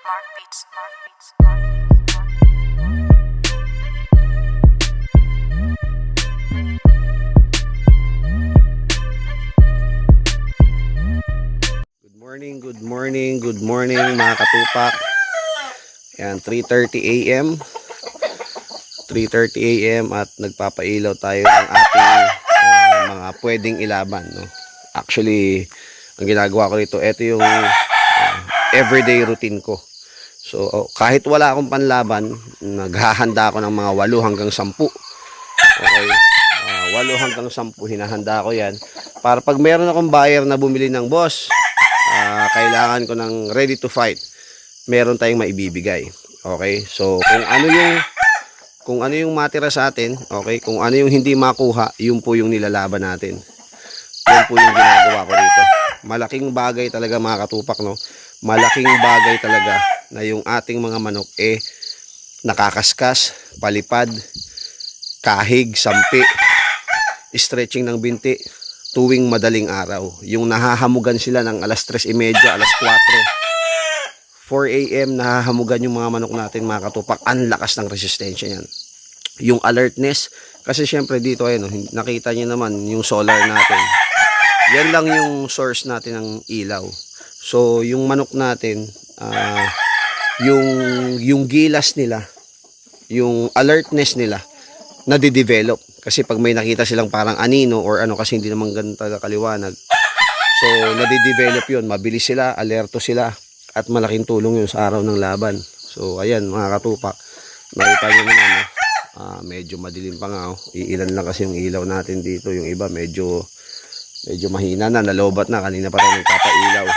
Mark Beats, Mark Beats, Mark Beats. Good morning, good morning mga katupak. Yan, 3:30 AM. 3:30 AM at nagpapailaw tayo ng ating mga pwedeng ilaban, no? Actually, ang ginagawa ko dito, ito yung everyday routine ko. So, kahit wala akong panlaban, naghahanda ako ng mga 8 hanggang 10. Okay? 8 hanggang 10 hinahanda ko yan. Para pag meron akong buyer na bumili ng boss, kailangan ko ng ready to fight, meron tayong maibibigay. Okay? So, kung ano yung matira sa atin, okay? Kung ano yung hindi makuha, yun po yung nilalaban natin. Yun po yung ginagawa ko dito. Malaking bagay talaga mga katupak, no? Malaking bagay talaga na yung ating mga manok nakakaskas, palipad, kahig, sampi, stretching ng binti tuwing madaling araw. Yung nahahamugan sila ng alas 3:30, alas 4 AM nahahamugan yung mga manok natin mga katupak. Ang lakas ng resistensya yan. Yung alertness, kasi syempre dito ayun, nakita niyo naman yung solar natin. Yan lang yung source natin ng ilaw. So yung manok natin, yung gilas nila, yung alertness nila nadidevelop. Kasi pag may nakita silang parang anino or ano, kasi hindi naman ganun talaga kaliwanag. So nadidevelop yun, mabilis sila, alerto sila, at malaking tulong yun sa araw ng laban. So ayan mga katupak, nakita nyo naman, medyo madilim pa nga, iilan lang kasi yung ilaw natin dito. Yung iba medyo mahina na, nalobat na, kanina pa tayo nagpapailaw.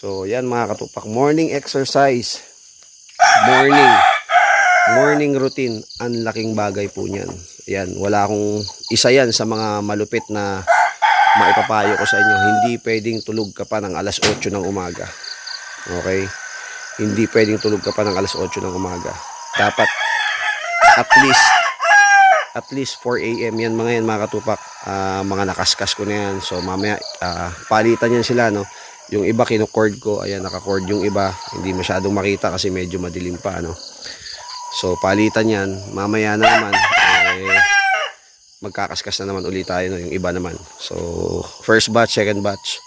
So yan mga katupak, morning exercise, morning routine, ang laking bagay po niyan. Yan, wala akong isa yan sa mga malupit na maipapayo ko sa inyo. Hindi pwedeng tulog ka pa ng alas 8 ng umaga. Okay? Hindi pwedeng tulog ka pa ng alas 8 ng umaga. Dapat at least 4 AM yan mga katupak. Mga nakaskas ko na yan. So mamaya palitan yan sila, no? Yung iba kinucord ko, ayan, nakacord yung iba, hindi masyadong makita kasi medyo madilim pa, no? So palitan yan, mamaya na naman magkakaskas na naman ulit tayo, no? Yung iba naman. So first batch, second batch,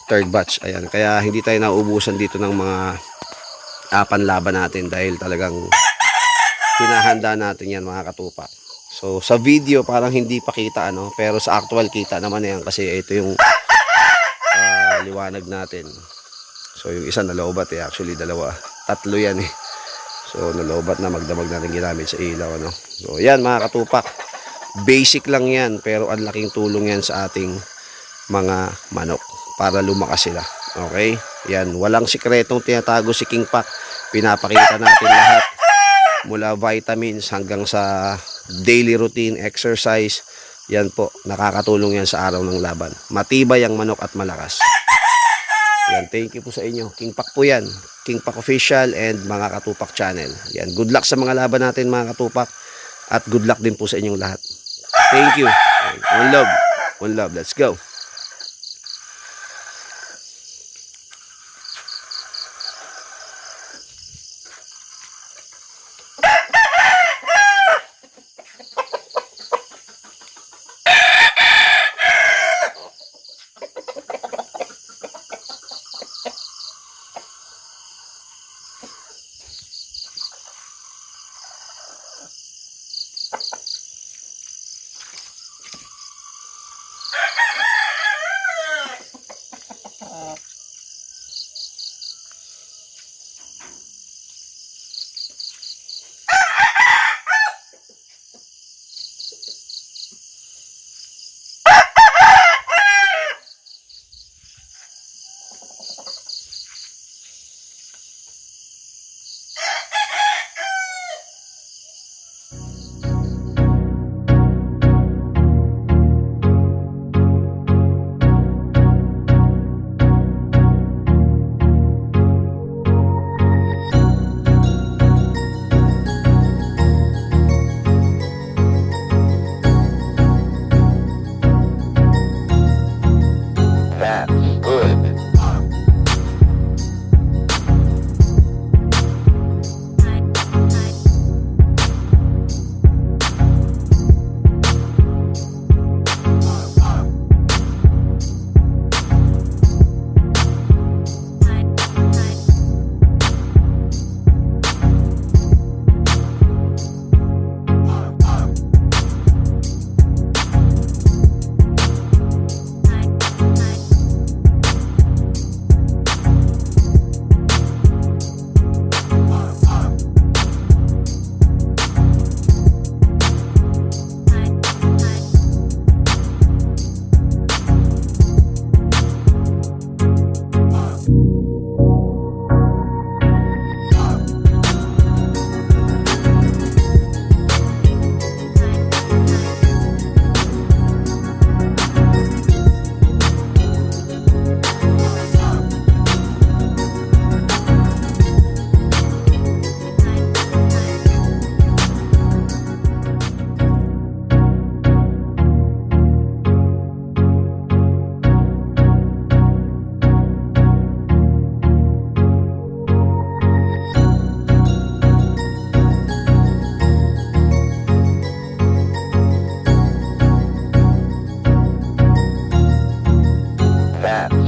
third batch, ayan. Kaya hindi tayo nauubusan dito ng mga panlaban natin dahil talagang hinahanda natin yan mga katupak. So sa video parang hindi pa kita, ano, pero sa actual kita naman yan kasi ito yung liwanag natin. So yung isa nalobat actually tatlo yan So nalobat na, magdamag natin ginamit sa ilaw, ano. So yan mga katupak, basic lang yan pero ang laking tulong yan sa ating mga manok para lumakas sila. Okay? Yan, walang sikretong tinatago si King Pak. Pinapakita natin lahat, mula vitamins hanggang sa daily routine, exercise. Yan po, nakakatulong yan sa araw ng laban. Matibay ang manok at malakas. Yan, thank you po sa inyo. King Pak po yan. King Pak Official and mga Katupak Channel. Yan, good luck sa mga laban natin mga katupak. At good luck din po sa inyong lahat. Thank you. One love. One love. Let's go. map.